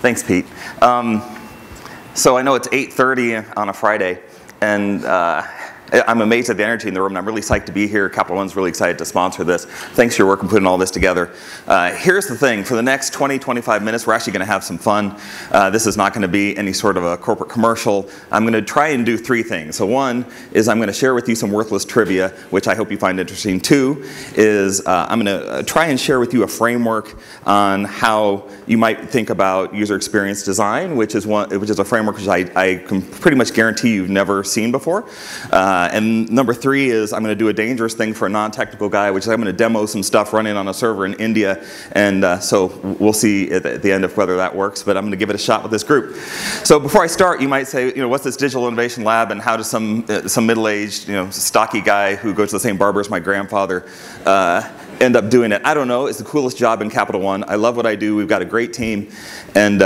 Thanks, Pete. So I know it's 8:30 on a Friday, and I'm amazed at the energy in the room, and I'm really psyched to be here. CapitalOne's really excited to sponsor this. Thanks for your work in putting all this together. Here's the thing. For the next 20, 25 minutes, we're actually going to have some fun. This is not going to be any sort of a corporate commercial. I'm going to try and do three things. So one is I'm going to share with you some worthless trivia, which I hope you find interesting. Two is I'm going to try and share with you a framework on how you might think about user experience design, which is a framework which I can pretty much guarantee you've never seen before. And number three is I'm going to do a dangerous thing for a non-technical guy, which is I'm going to demo some stuff running on a server in India, and so we'll see at the end of whether that works, but I'm going to give it a shot with this group. So before I start, you might say, what's this Digital Innovation Lab, and how does some middle-aged, stocky guy who goes to the same barber as my grandfather end up doing it? I don't know. It's the coolest job in Capital One. I love what I do. We've got a great team, and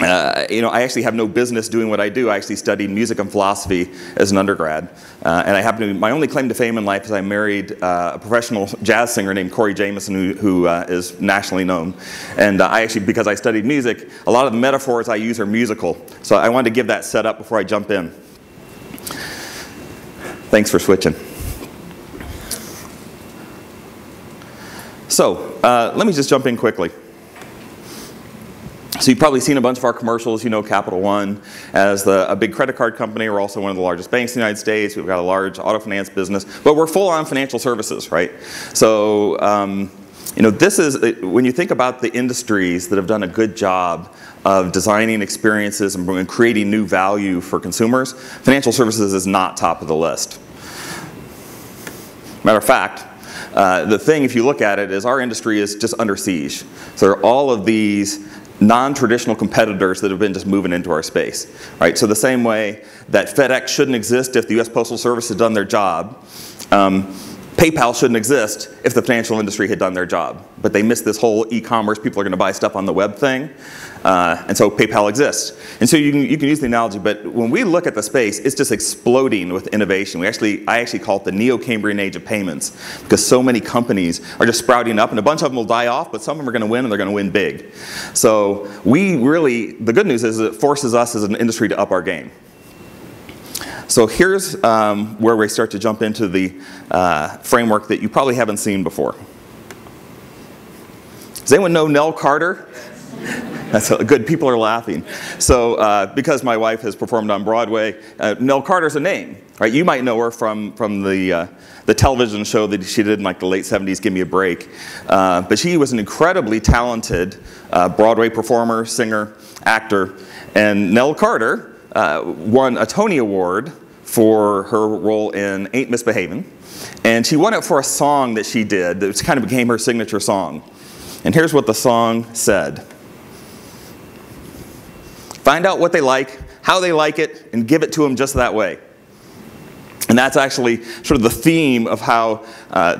I actually have no business doing what I do. I actually studied music and philosophy as an undergrad. And I happen to, my only claim to fame in life is I married a professional jazz singer named Jamison, who is nationally known. And I actually, because I studied music, a lot of the metaphors I use are musical. So I wanted to give that set up before I jump in. Thanks for switching. So let me just jump in quickly. So you've probably seen a bunch of our commercials. You know Capital One as a big credit card company. We're also one of the largest banks in the United States. We've got a large auto finance business, but we're full on financial services, right? So this is, when you think about the industries that have done a good job of designing experiences and creating new value for consumers, financial services is not top of the list. Matter of fact, the thing, if you look at it, is our industry is just under siege. So there are all of these non-traditional competitors that have been just moving into our space, right? So the same way that FedEx shouldn't exist if the US Postal Service had done their job, PayPal shouldn't exist if the financial industry had done their job. But they missed this whole e-commerce, people are going to buy stuff on the web thing, and so PayPal exists. And so you can use the analogy, but when we look at the space, it's just exploding with innovation. I actually call it the Neo-Cambrian age of payments, because so many companies are just sprouting up, and a bunch of them will die off, but some of them are going to win, and they're going to win big. So the good news is it forces us as an industry to up our game. So here's where we start to jump into the framework that you probably haven't seen before. Does anyone know Nell Carter? That's good. People are laughing. So because my wife has performed on Broadway, Nell Carter's a name, right? You might know her from the television show that she did in like the late 70s, Give Me a Break. But she was an incredibly talented Broadway performer, singer, actor. And Nell Carter won a Tony Award for her role in Ain't Misbehavin'. And she won it for a song that she did that kind of became her signature song. And here's what the song said. Find out what they like, how they like it, and give it to them just that way. And that's actually sort of the theme of how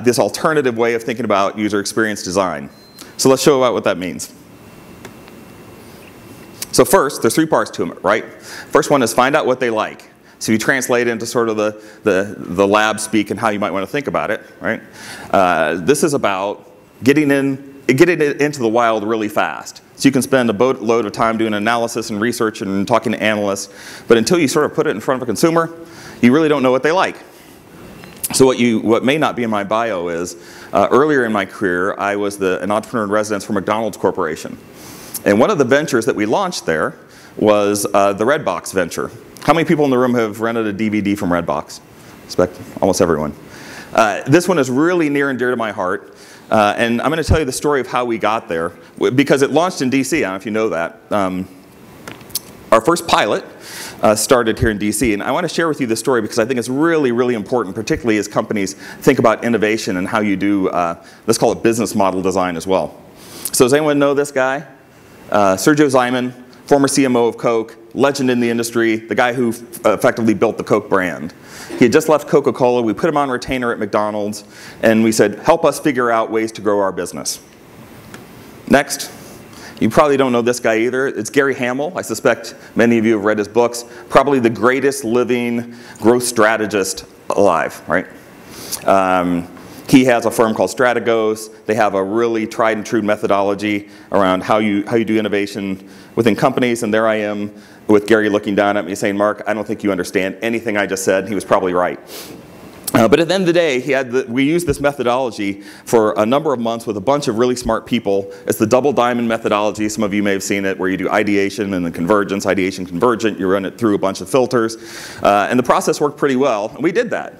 this alternative way of thinking about user experience design. So let's show about what that means. So first, there's three parts to it, right? First one is find out what they like. So you translate into sort of the lab speak and how you might want to think about it, right? This is about getting it into the wild really fast. So you can spend a boatload of time doing analysis and research and talking to analysts, but until you sort of put it in front of a consumer, you really don't know what they like. So what may not be in my bio is, earlier in my career, I was an entrepreneur in residence for McDonald's Corporation. And one of the ventures that we launched there was the Redbox venture. How many people in the room have rented a DVD from Redbox? I expect almost everyone. This one is really near and dear to my heart. And I'm going to tell you the story of how we got there, because it launched in DC. I don't know if you know that. Our first pilot started here in DC, and I want to share with you this story because I think it's really, really important, particularly as companies think about innovation and how you do, let's call it business model design as well. So does anyone know this guy? Sergio Zyman, former CMO of Coke, legend in the industry, the guy who effectively built the Coke brand. He had just left Coca-Cola. We put him on retainer at McDonald's, and we said, help us figure out ways to grow our business. Next, you probably don't know this guy either. It's Gary Hamel. I suspect many of you have read his books. Probably the greatest living growth strategist alive, right? He has a firm called Strategos. They have a really tried and true methodology around how you do innovation within companies. And there I am with Gary looking down at me saying, Mark, I don't think you understand anything I just said. He was probably right. But at the end of the day, we used this methodology for a number of months with a bunch of really smart people. It's the double diamond methodology. Some of you may have seen it, where you do ideation and then convergence, ideation, convergent. You run it through a bunch of filters. And the process worked pretty well. And we did that.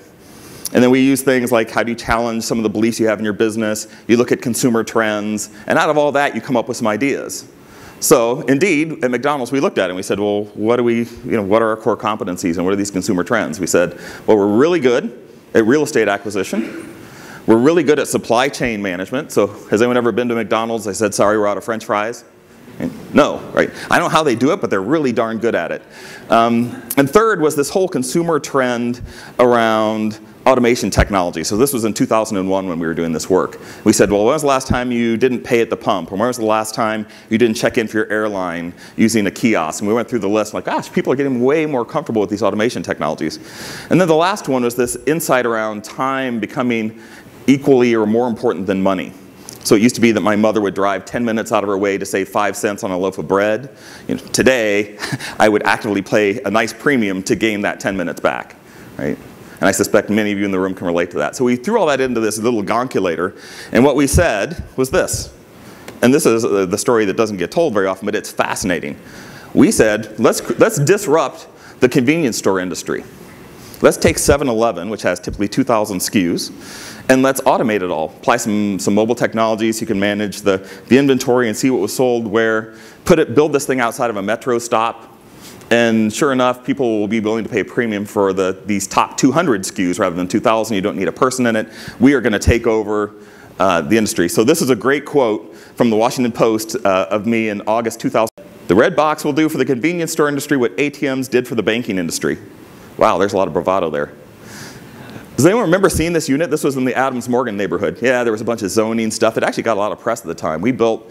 And then we use things like, how do you challenge some of the beliefs you have in your business? You look at consumer trends. And out of all that, you come up with some ideas. So indeed, at McDonald's, we looked at it and we said, well, what are our core competencies and what are these consumer trends? We said, well, we're really good at real estate acquisition. We're really good at supply chain management. So has anyone ever been to McDonald's? I said, sorry, we're out of French fries. And no, right? I don't know how they do it, but they're really darn good at it. And third was this whole consumer trend around automation technology. So this was in 2001 when we were doing this work. We said, well, when was the last time you didn't pay at the pump? Or when was the last time you didn't check in for your airline using a kiosk? And we went through the list like, gosh, people are getting way more comfortable with these automation technologies. And then the last one was this insight around time becoming equally or more important than money. So it used to be that my mother would drive 10 minutes out of her way to save 5 cents on a loaf of bread. Today, I would actively pay a nice premium to gain that 10 minutes back, right? And I suspect many of you in the room can relate to that. So we threw all that into this little gonculator, and what we said was this. And this is the story that doesn't get told very often, but it's fascinating. We said, let's disrupt the convenience store industry. Let's take 7-Eleven, which has typically 2,000 SKUs, and let's automate it all. Apply some mobile technologies. You can manage the inventory and see what was sold where. Build this thing outside of a metro stop. And sure enough, people will be willing to pay a premium for these top 200 SKUs rather than 2,000. You don't need a person in it. We are going to take over the industry. So this is a great quote from the Washington Post of me in August 2000. The red box will do for the convenience store industry what ATMs did for the banking industry. Wow, there's a lot of bravado there. Does anyone remember seeing this unit? This was in the Adams Morgan neighborhood. Yeah, there was a bunch of zoning stuff. It actually got a lot of press at the time. We built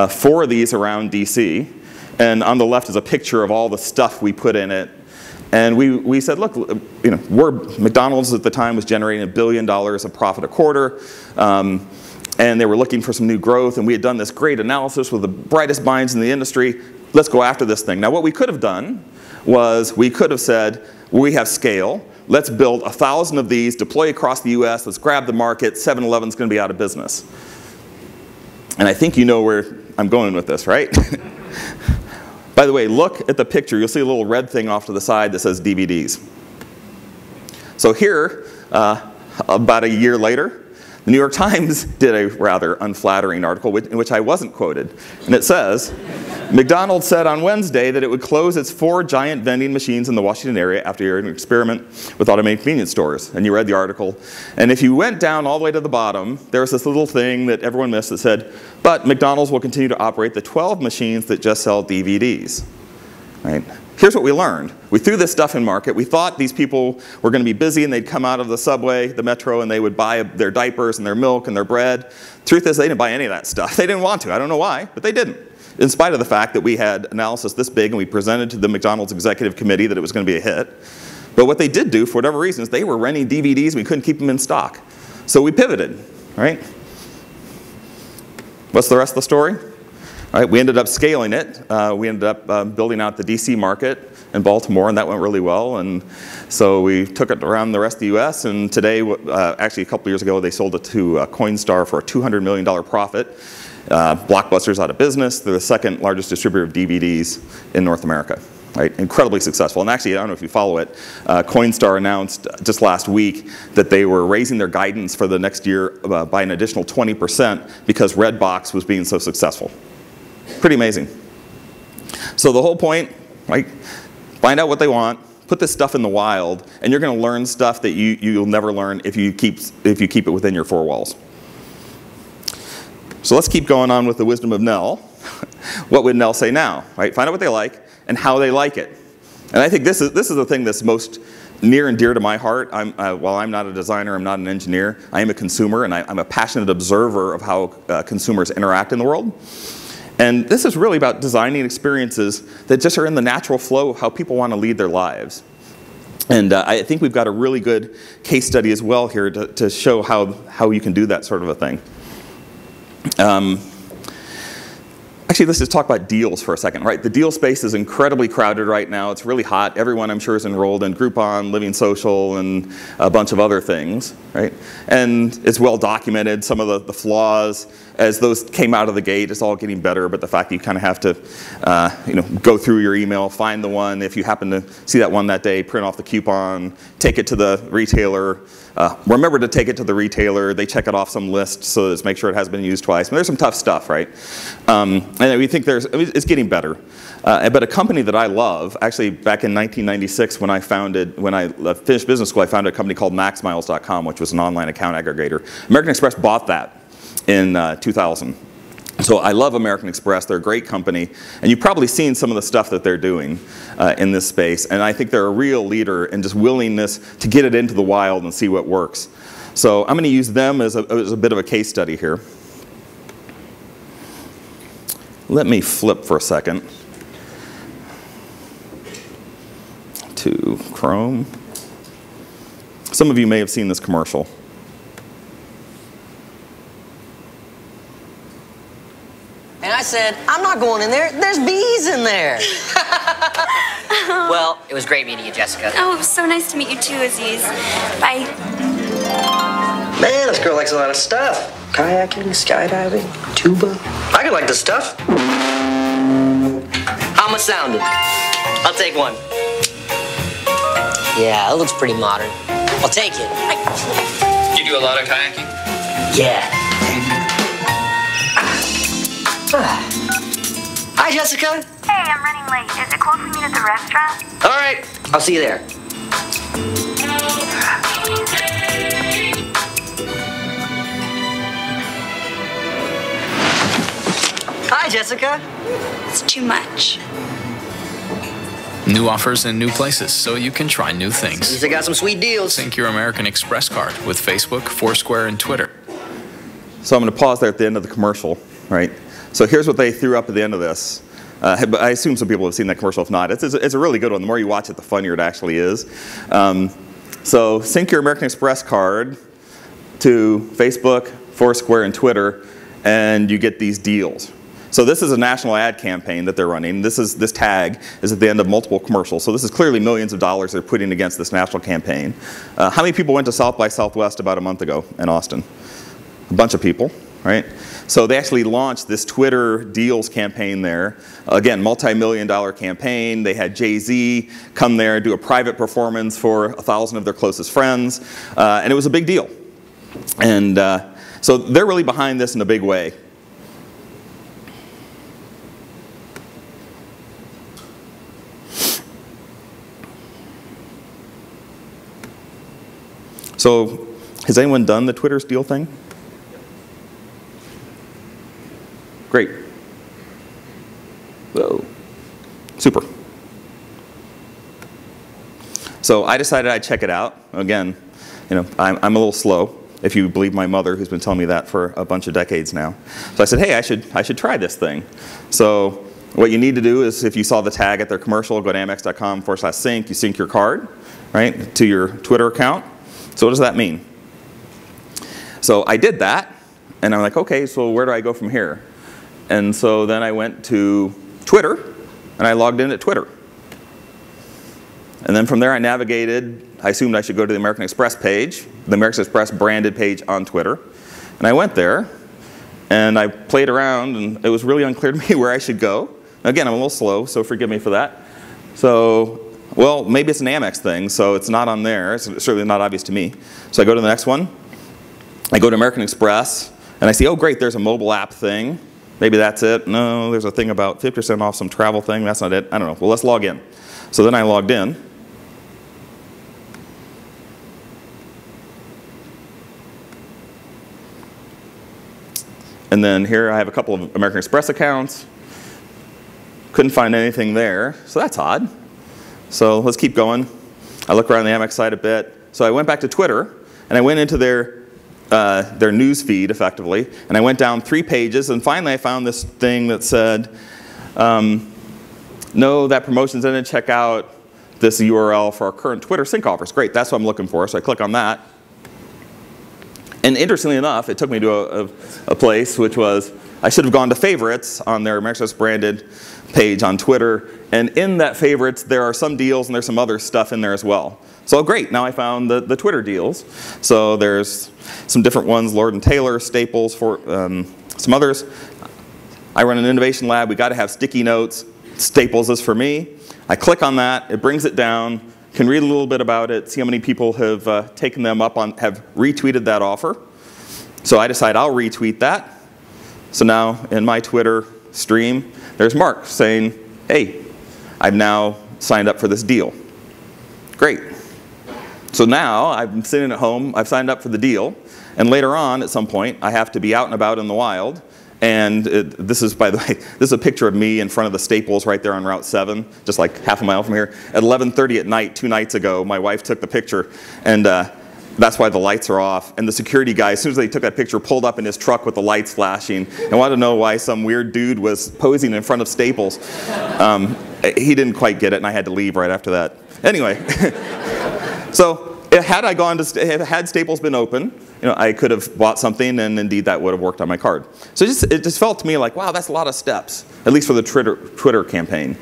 4 of these around DC. And on the left is a picture of all the stuff we put in it. And we said, look, McDonald's at the time was generating $1 billion of profit a quarter. And they were looking for some new growth. And we had done this great analysis with the brightest minds in the industry. Let's go after this thing. Now, what we could have done was we could have said, we have scale. Let's build 1,000 of these, deploy across the US. Let's grab the market. 7-Eleven's going to be out of business. And I think you know where I'm going with this, right? By the way, look at the picture. You'll see a little red thing off to the side that says DVDs. So here, about a year later, the New York Times did a rather unflattering article in which I wasn't quoted. And it says, McDonald's said on Wednesday that it would close its 4 giant vending machines in the Washington area after an experiment with automated convenience stores. And you read the article. And if you went down all the way to the bottom, there was this little thing that everyone missed that said, but McDonald's will continue to operate the 12 machines that just sell DVDs. Right? Here's what we learned. We threw this stuff in market. We thought these people were going to be busy and they'd come out of the subway, the metro, and they would buy their diapers and their milk and their bread. Truth is, they didn't buy any of that stuff. They didn't want to. I don't know why, but they didn't. In spite of the fact that we had analysis this big and we presented to the McDonald's executive committee that it was going to be a hit. But what they did do, for whatever reasons, they were renting DVDs and we couldn't keep them in stock. So we pivoted, right? What's the rest of the story? All right, we ended up scaling it. We ended up building out the DC market in Baltimore, and that went really well. And so we took it around the rest of the US, and today, actually a couple years ago, they sold it to Coinstar for a $200 million profit. Blockbuster's out of business. They're the 2nd largest distributor of DVDs in North America. Right? Incredibly successful. And actually, I don't know if you follow it, Coinstar announced just last week that they were raising their guidance for the next year by an additional 20% because Redbox was being so successful. Pretty amazing. So the whole point, right? Find out what they want, put this stuff in the wild, and you're going to learn stuff that you'll never learn if you keep it within your 4 walls. So let's keep going on with the wisdom of Nell. What would Nell say now? Right? Find out what they like and how they like it. And I think this is the thing that's most near and dear to my heart. While I'm not a designer, I'm not an engineer, I am a consumer, and I'm a passionate observer of how consumers interact in the world. And this is really about designing experiences that just are in the natural flow of how people want to lead their lives. And I think we've got a really good case study as well here to show how you can do that sort of a thing. Actually, let's just talk about deals for a second, right? The deal space is incredibly crowded right now. It's really hot. Everyone, I'm sure, is enrolled in Groupon, Living Social, and a bunch of other things, right? And it's well documented, some of the flaws. As those came out of the gate, it's all getting better, but the fact that you kind of have to go through your email, find the one. If you happen to see that one that day, print off the coupon, take it to the retailer. Remember to take it to the retailer. They check it off some list so as make sure it has been used twice. I mean, there's some tough stuff, right? And we think it's getting better. But a company that I love, actually back in 1996 when I finished business school, I founded a company called MaxMiles.com, which was an online account aggregator. American Express bought that in 2000. So I love American Express. They're a great company. And you've probably seen some of the stuff that they're doing in this space. And I think they're a real leader in just willingness to get it into the wild and see what works. So I'm going to use them as a bit of a case study here. Let me flip for a second to Chrome. Some of you may have seen this commercial. And I said, I'm not going in there. There's bees in there. Well, it was great meeting you, Jessica. Oh, it was so nice to meet you too, Aziz. Bye. Man, this girl likes a lot of stuff. Kayaking, skydiving, tuba. I could like this stuff. How much sounded? I'll take one. Yeah, it looks pretty modern. I'll take it. You do a lot of kayaking? Yeah. Hi, Jessica. Hey, I'm running late. Is it cool if we meet at the restaurant? All right, I'll see you there. Hi, Jessica. It's too much. New offers in new places, so you can try new things. These I got some sweet deals. Sync your American Express card with Facebook, Foursquare, and Twitter. So I'm going to pause there at the end of the commercial, right? So here's what they threw up at the end of this. But I assume some people have seen that commercial. If not, it's a really good one. The more you watch it, the funnier it actually is. So sync your American Express card to Facebook, Foursquare, and Twitter, and you get these deals. So this is a national ad campaign that they're running. This tag is at the end of multiple commercials. So this is clearly millions of dollars they're putting against this national campaign. How many people went to South by Southwest about a month ago in Austin? A bunch of people, right? So they actually launched this Twitter deals campaign there. Again, multi-million-dollar campaign. They had Jay-Z come there, do a private performance for 1,000 of their closest friends. And it was a big deal. And so they're really behind this in a big way. So has anyone done the Twitter deal thing? Great. Whoa. Super. So I decided I'd check it out. Again, I'm a little slow, if you believe my mother, who's been telling me that for a bunch of decades now. So I said, hey, I should try this thing. So what you need to do is, if you saw the tag at their commercial, go to amex.com/sync. You sync your card, right, to your Twitter account. So what does that mean? So I did that, and I'm like, okay, so where do I go from here? And so then I went to Twitter, and I logged in at Twitter. And then from there I navigated, I assumed I should go to the American Express page, the American Express branded page on Twitter. And I went there, and I played around, and it was really unclear to me where I should go. Again, I'm a little slow, so forgive me for that. So, well, maybe it's an Amex thing, so it's not on there. It's certainly not obvious to me. So I go to the next one. I go to American Express, and I see, oh, great, there's a mobile app thing. Maybe that's it. No, there's a thing about 50% off some travel thing. That's not it. I don't know. Well, let's log in. So then I logged in. And then here I have a couple of American Express accounts. Couldn't find anything there, so that's odd. So let's keep going. I look around the Amex site a bit. So I went back to Twitter, and I went into their news feed, effectively, and I went down 3 pages, and finally I found this thing that said, no, that promotion's ended, check out this URL for our current Twitter sync offers. Great, that's what I'm looking for. So I click on that. And interestingly enough, it took me to a place which was, I should have gone to favorites on their American Express branded page on Twitter. And in that favorites, there are some deals and there's some other stuff in there as well. So great, now I found the Twitter deals. So there's some different ones, Lord & Taylor, Staples, for some others. I run an innovation lab, we got to have sticky notes. Staples is for me. I click on that, it brings it down, can read a little bit about it, see how many people have taken them up on, have retweeted that offer. So I decide I'll retweet that. So now in my Twitter stream, there's Mark saying, hey, I've now signed up for this deal. Great. So now I'm sitting at home, I've signed up for the deal, and later on at some point I have to be out and about in the wild. And this is, by the way, this is a picture of me in front of the Staples right there on Route 7, just like half a mile from here. At 11:30 at night, 2 nights ago, my wife took the picture, and that's why the lights are off. And the security guy, as soon as they took that picture, pulled up in his truck with the lights flashing and wanted to know why some weird dude was posing in front of Staples. He didn't quite get it, and I had to leave right after that. Anyway, so had Staples been open, I could have bought something, and indeed that would have worked on my card. So it just felt to me like, wow, that's a lot of steps, at least for the Twitter campaign.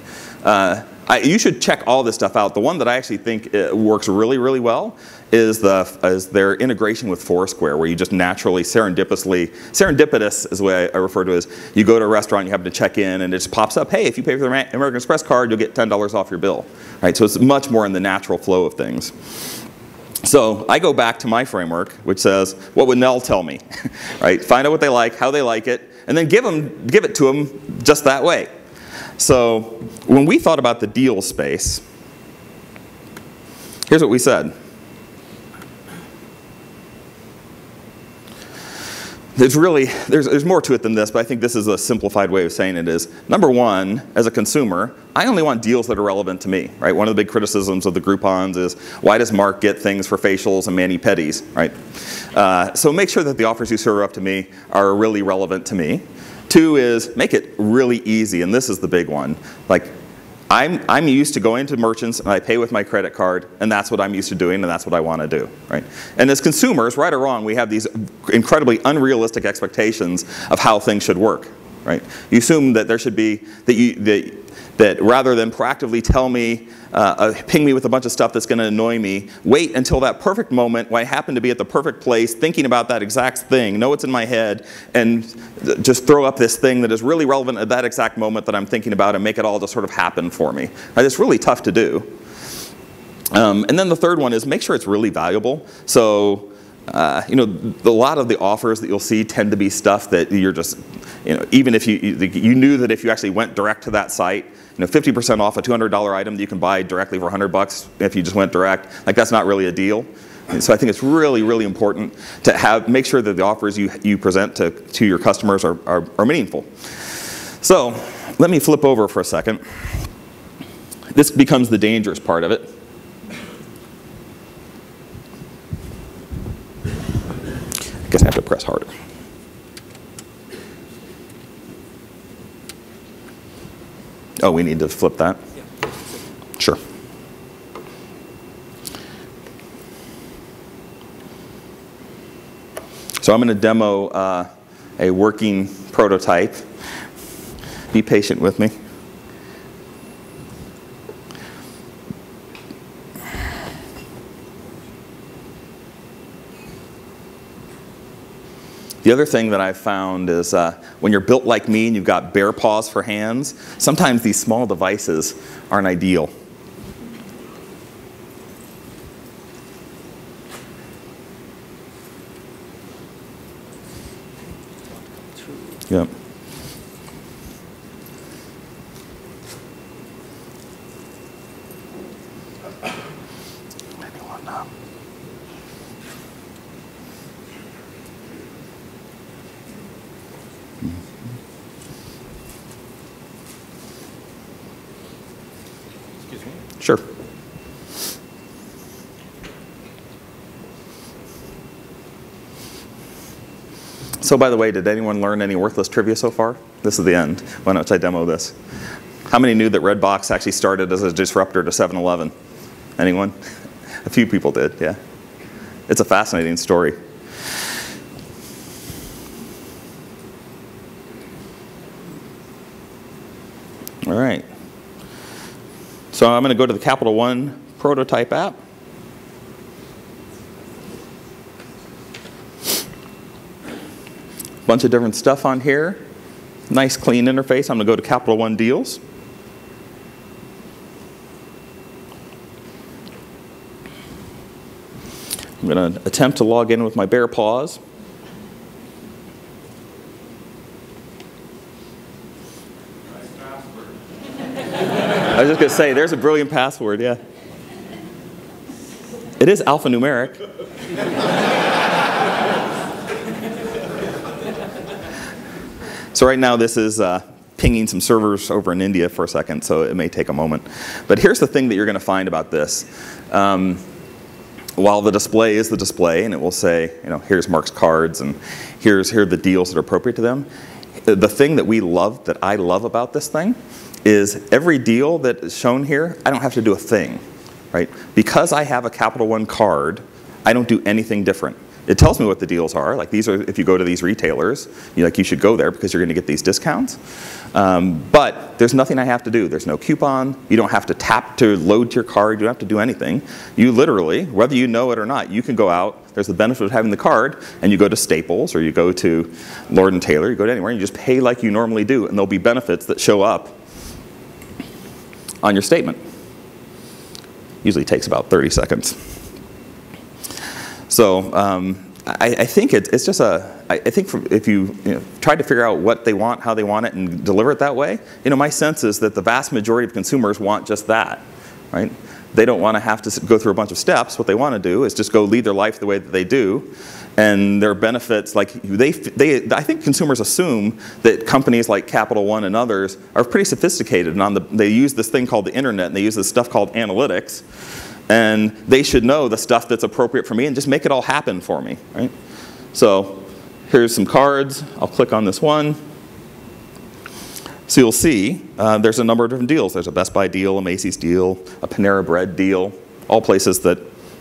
You should check all this stuff out. The one that I actually think works really, really well is their integration with Foursquare, where you just naturally, serendipitous is the way I refer to it, is you go to a restaurant, you happen to check in, and it just pops up, hey, if you pay for the American Express card, you'll get $10 off your bill. Right? So it's much more in the natural flow of things. So I go back to my framework, which says, what would Nell tell me? Right? Find out what they like, how they like it, and then give it to them just that way. So when we thought about the deal space, here's what we said. There's more to it than this, but I think this is a simplified way of saying it is, number one, as a consumer, I only want deals that are relevant to me, right? One of the big criticisms of the Groupons is, why does Mark get things for facials and mani-pedis, right? So make sure that the offers you serve up to me are really relevant to me. Two is, make it really easy, and this is the big one. Like, I'm used to going to merchants and I pay with my credit card, and that's what I'm used to doing, and that's what I want to do, right? And as consumers, right or wrong, we have these incredibly unrealistic expectations of how things should work, right? You assume that there should be, that rather than proactively tell me, ping me with a bunch of stuff that's going to annoy me, wait until that perfect moment when I happen to be at the perfect place thinking about that exact thing, know what's in my head, and just throw up this thing that is really relevant at that exact moment that I'm thinking about and make it all just sort of happen for me. Right? It's really tough to do. And then the third one is make sure it's really valuable. So a lot of the offers that you'll see tend to be stuff that you're just, even if you knew that if you actually went direct to that site, 50% off a $200 item that you can buy directly for $100 if you just went direct, like that's not really a deal. And so I think it's really, really important to make sure that the offers you present to your customers are meaningful. So let me flip over for a second. This becomes the dangerous part of it. I guess I have to press harder. Oh, we need to flip that? Yeah. Sure. So I'm going to demo a working prototype. Be patient with me. The other thing that I've found is when you're built like me and you've got bare paws for hands, sometimes these small devices aren't ideal. Yep. Maybe one now. Excuse me? Sure. So by the way, did anyone learn any worthless trivia so far? This is the end. Why don't I demo this? How many knew that Redbox actually started as a disruptor to 7-Eleven? Anyone? A few people did, yeah. It's a fascinating story. All right. So I'm going to go to the CapitalOne prototype app. Bunch of different stuff on here. Nice clean interface. I'm going to go to CapitalOne Deals. I'm going to attempt to log in with my bare paws. I was just going to say, there's a brilliant password, yeah. It is alphanumeric. So right now this is pinging some servers over in India for a second, so it may take a moment. But here's the thing that you're going to find about this. While the display is the display, and it will say, you know, here's Mark's cards, and here are the deals that are appropriate to them. The thing that I love about this thing is every deal that is shown here, I don't have to do a thing, right? Because I have a CapitalOne card, I don't do anything different. It tells me what the deals are. Like these are, if you go to these retailers, you should go there because you're going to get these discounts. But there's nothing I have to do. There's no coupon. You don't have to tap to load your card. You don't have to do anything. You literally, whether you know it or not, you can go out. There's the benefit of having the card, and you go to Staples or you go to Lord & Taylor. You go to anywhere, and you just pay like you normally do, and there'll be benefits that show up on your statement. Usually takes about 30 seconds. So I think it's just I think if you try to figure out what they want, how they want it, and deliver it that way, my sense is that the vast majority of consumers want just that, right? They don't want to have to go through a bunch of steps. What they want to do is just go lead their life the way that they do, and their benefits, like I think consumers assume that companies like CapitalOne and others are pretty sophisticated, and they use this thing called the internet, and they use this stuff called analytics. And they should know the stuff that's appropriate for me and just make it all happen for me, right? So here's some cards. I'll click on this one. So you'll see there's a number of different deals. There's a Best Buy deal, a Macy's deal, a Panera Bread deal, all places that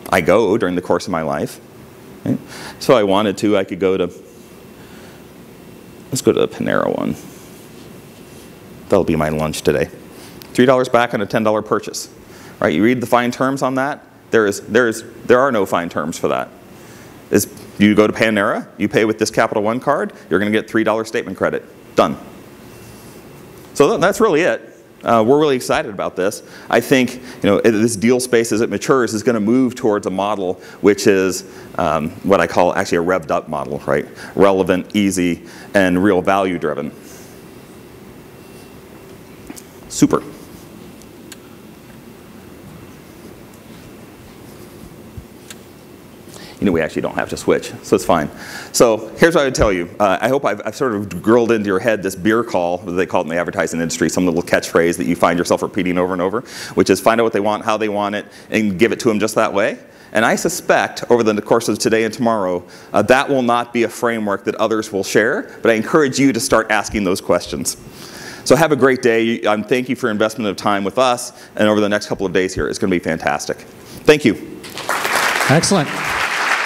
I go during the course of my life. Right? So I wanted to, I could go to, let's go to the Panera one. That'll be my lunch today. $3 back on a $10 purchase. Right, you read the fine terms on that. There are no fine terms for that. You go to Panera, you pay with this CapitalOne card, you're going to get $3 statement credit. Done. So that's really it. We're really excited about this. I think this deal space, as it matures, is going to move towards a model which is what I call actually a revved up model, right? Relevant, easy, and real value driven. Super. We actually don't have to switch, so it's fine. So here's what I would tell you. I hope I've sort of grilled into your head this beer call, as they call it in the advertising industry, some little catchphrase that you find yourself repeating over and over, which is find out what they want, how they want it, and give it to them just that way. And I suspect over the course of today and tomorrow, that will not be a framework that others will share, but I encourage you to start asking those questions. So have a great day. Thank you for your investment of time with us, and over the next couple of days here, it's going to be fantastic. Thank you. Excellent.